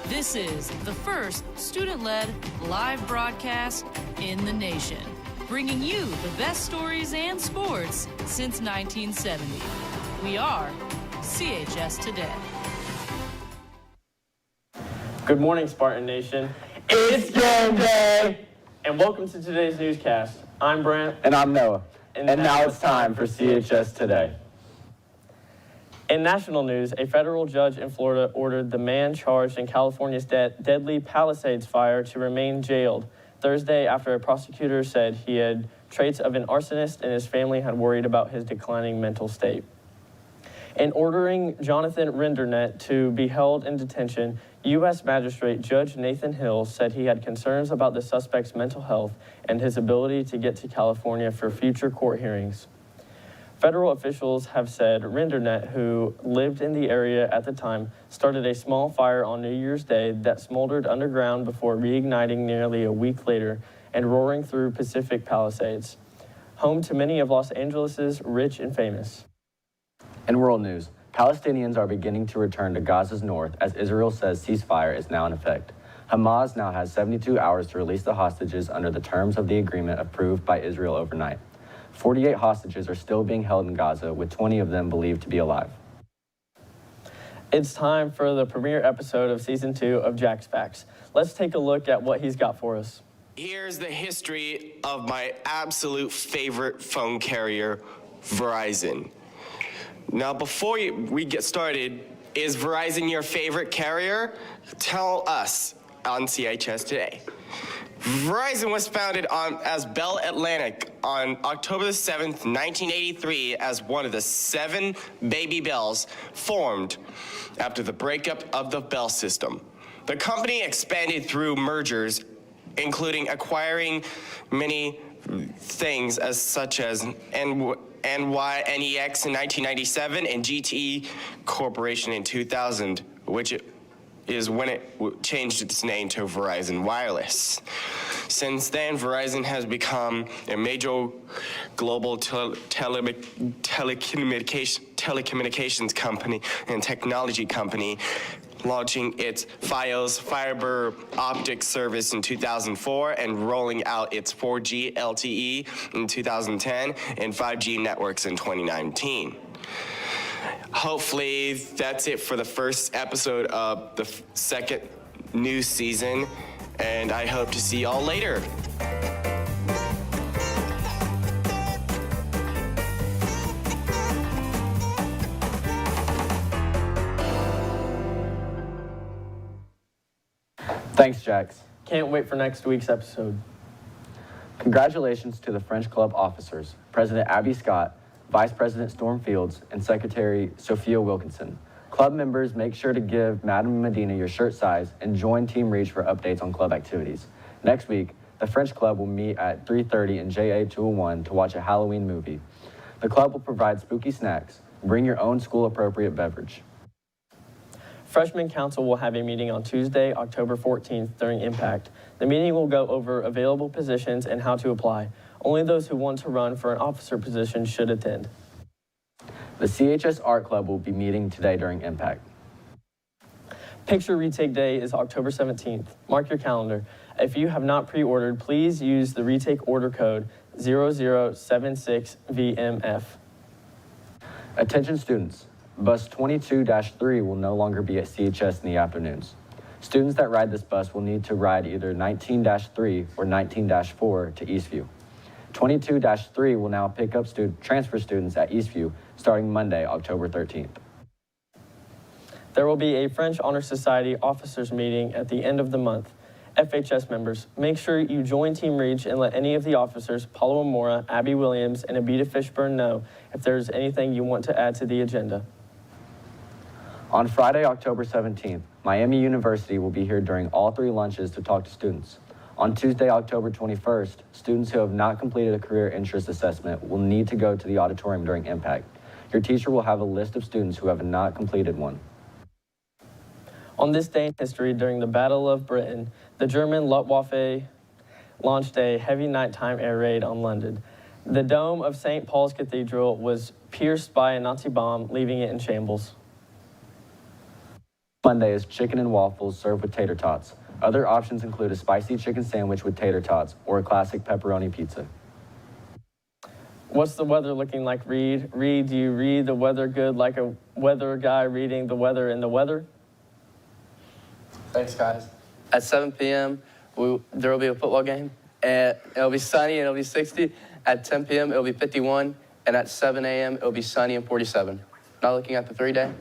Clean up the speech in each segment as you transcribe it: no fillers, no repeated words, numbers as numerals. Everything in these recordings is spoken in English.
This is the first student-led live broadcast in the nation, bringing you the best stories and sports since 1970. We are CHS Today. Good morning, Spartan Nation. It's game day! And welcome to today's newscast. I'm Brent. And I'm Noah. And now it's time for CHS Today. In national news, a federal judge in Florida ordered the man charged in California's deadly Palisades fire to remain jailed Thursday after a prosecutor said he had traits of an arsonist and his family had worried about his declining mental state. In ordering Jonathan Rendernet to be held in detention, U.S. Magistrate Judge Nathan Hill said he had concerns about the suspect's mental health and his ability to get to California for future court hearings. Federal officials have said Rendernet, who lived in the area at the time, started a small fire on New Year's Day that smoldered underground before reigniting nearly a week later and roaring through Pacific Palisades, home to many of Los Angeles' rich and famous. In world news, Palestinians are beginning to return to Gaza's north as Israel says ceasefire is now in effect. Hamas now has 72 hours to release the hostages under the terms of the agreement approved by Israel overnight. 48 hostages are still being held in Gaza, with 20 of them believed to be alive. It's time for the premiere episode of Season 2 of Jack's Facts. Let's take a look at what he's got for us. Here's the history of my absolute favorite phone carrier, Verizon. Now, before we get started, is Verizon your favorite carrier? Tell us on CHS Today. Verizon was founded as Bell Atlantic on October 7th, 1983, as one of the 7 baby bells formed after the breakup of the Bell system. The company expanded through mergers, including acquiring many things such as NYNEX in 1997 and GTE Corporation in 2000, which is when it changed its name to Verizon Wireless. Since then, Verizon has become a major global telecommunications company and technology company, launching its Fios fiber optic service in 2004 and rolling out its 4G LTE in 2010 and 5G networks in 2019. Hopefully that's it for the first episode of the second news season, and I hope to see y'all later. Thanks, Jax. Can't wait for next week's episode. Congratulations to the French Club officers, President Abby Scott, Vice President Storm Fields, and Secretary Sophia Wilkinson. Club members, make sure to give Madam Medina your shirt size and join Team Reach for updates on club activities. Next week, the French Club will meet at 3:30 in JA 201 to watch a Halloween movie. The club will provide spooky snacks. Bring your own school-appropriate beverage. Freshman Council will have a meeting on Tuesday, October 14th during Impact. The meeting will go over available positions and how to apply. Only those who want to run for an officer position should attend. The CHS Art Club will be meeting today during Impact. Picture Retake Day is October 17th. Mark your calendar. If you have not pre-ordered, please use the retake order code 0076VMF. Attention students, bus 22-3 will no longer be at CHS in the afternoons. Students that ride this bus will need to ride either 19-3 or 19-4 to Eastview. 22-3 will now pick up transfer students at Eastview starting Monday, October 13th. There will be a French Honor Society officers meeting at the end of the month. FHS members, make sure you join Team Reach and let any of the officers, Paulo Amora, Abby Williams, and Abita Fishburne know if there's anything you want to add to the agenda. On Friday, October 17th, Miami University will be here during all 3 lunches to talk to students. On Tuesday, October 21st, students who have not completed a career interest assessment will need to go to the auditorium during Impact. Your teacher will have a list of students who have not completed one. On this day in history, during the Battle of Britain, the German Luftwaffe launched a heavy nighttime air raid on London. The dome of St. Paul's Cathedral was pierced by a Nazi bomb, leaving it in shambles. Monday is chicken and waffles served with tater tots. Other options include a spicy chicken sandwich with tater tots or a classic pepperoni pizza. What's the weather looking like, Reed? Reed, do you read the weather good like a weather guy reading the weather in the weather? Thanks, guys. At 7 p.m., there will be a football game, and it'll be sunny and it'll be 60. At 10 p.m., it'll be 51, and at 7 a.m., it'll be sunny and 47. Not looking at the 3-day.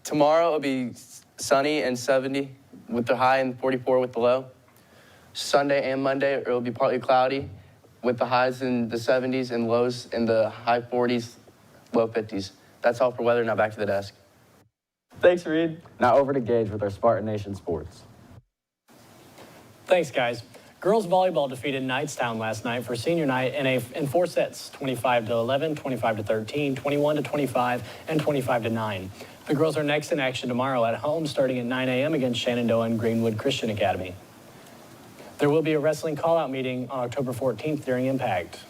Tomorrow, it'll be sunny and 70 with the high and 44 with the low. Sunday and Monday, it'll be partly cloudy with the highs in the 70s and lows in the high 40s, low 50s. That's all for weather. Now back to the desk. Thanks, Reed. Now over to Gage with our Spartan Nation sports. Thanks, guys. Girls volleyball defeated Knightstown last night for senior night in 4 sets, 25-11, 25-13, 21-25, and 25-9. The girls are next in action tomorrow at home starting at 9 a.m. against Shenandoah and Greenwood Christian Academy. There will be a wrestling call-out meeting on October 14th during Impact.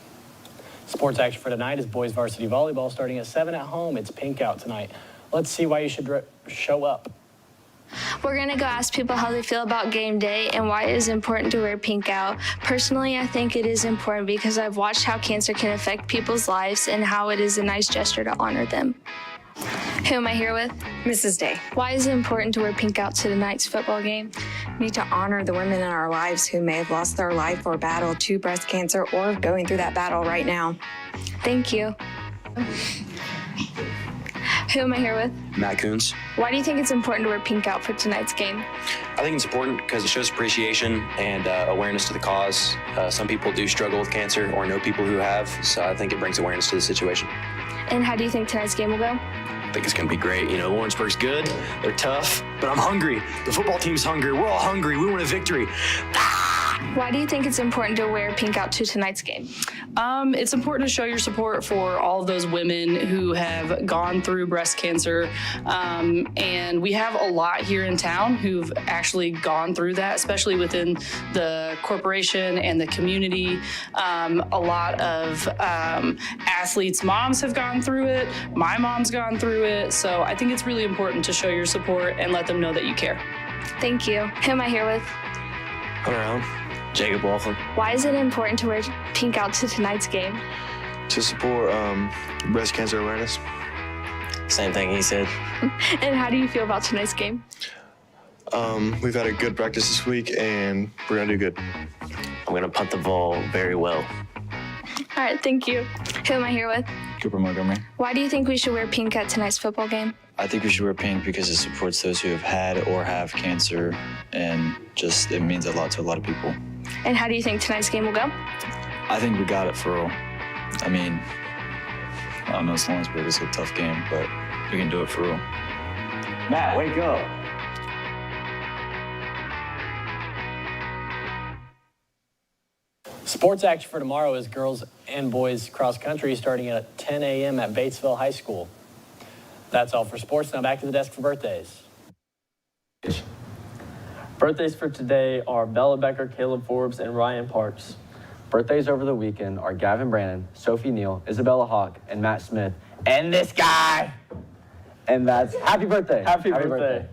Sports action for tonight is boys varsity volleyball starting at 7 at home. It's pink out tonight. Let's see why you should show up. We're going to go ask people how they feel about game day and why it is important to wear pink out. Personally, I think it is important because I've watched how cancer can affect people's lives and how it is a nice gesture to honor them. Who am I here with? Mrs. Day. Why is it important to wear pink out to tonight's football game? We need to honor the women in our lives who may have lost their life or battled to breast cancer or going through that battle right now. Thank you. Who am I here with? Matt Coons. Why do you think it's important to wear pink out for tonight's game? I think it's important because it shows appreciation and awareness to the cause. Some people do struggle with cancer or know people who have, so I think it brings awareness to the situation. And how do you think tonight's game will go? I think it's going to be great. You know, Lawrenceburg's good, they're tough, but I'm hungry. The football team's hungry. We're all hungry. We want a victory. Why do you think it's important to wear pink out to tonight's game? It's important to show your support for all of those women who have gone through breast cancer. And we have a lot here in town who've actually gone through that, especially within the corporation and the community. A lot of athletes' moms have gone through it. My mom's gone through it. So I think it's really important to show your support and let them know that you care. Thank you. Who am I here with? Hunter Allen. Jacob Laughlin. Why is it important to wear pink out to tonight's game? To support breast cancer awareness. Same thing he said. And how do you feel about tonight's game? We've had a good practice this week, and we're going to do good. I'm going to punt the ball very well. All right, thank you. Who am I here with? Cooper Montgomery. Why do you think we should wear pink at tonight's football game? I think we should wear pink because it supports those who have had or have cancer, and just it means a lot to a lot of people. And how do you think tonight's game will go? I think we got it for real. I mean, I don't know, Lawrenceburg is a tough game, but we can do it for real. Matt, wake up. Sports action for tomorrow is girls and boys cross country starting at 10 a.m. at Batesville High School. That's all for sports. Now back to the desk for birthdays. Birthdays for today are Bella Becker, Caleb Forbes, and Ryan Parks. Birthdays over the weekend are Gavin Brannon, Sophie Neal, Isabella Hawk, and Matt Smith, and this guy. And that's happy birthday. Happy birthday.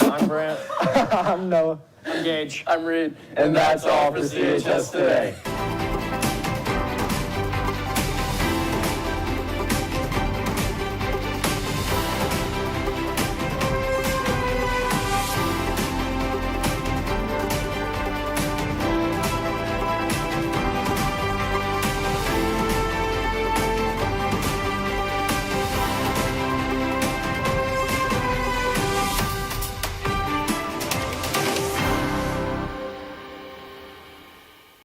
I'm Brant. I'm Noah. I'm Gage. I'm Reed. And that's all for CHS today.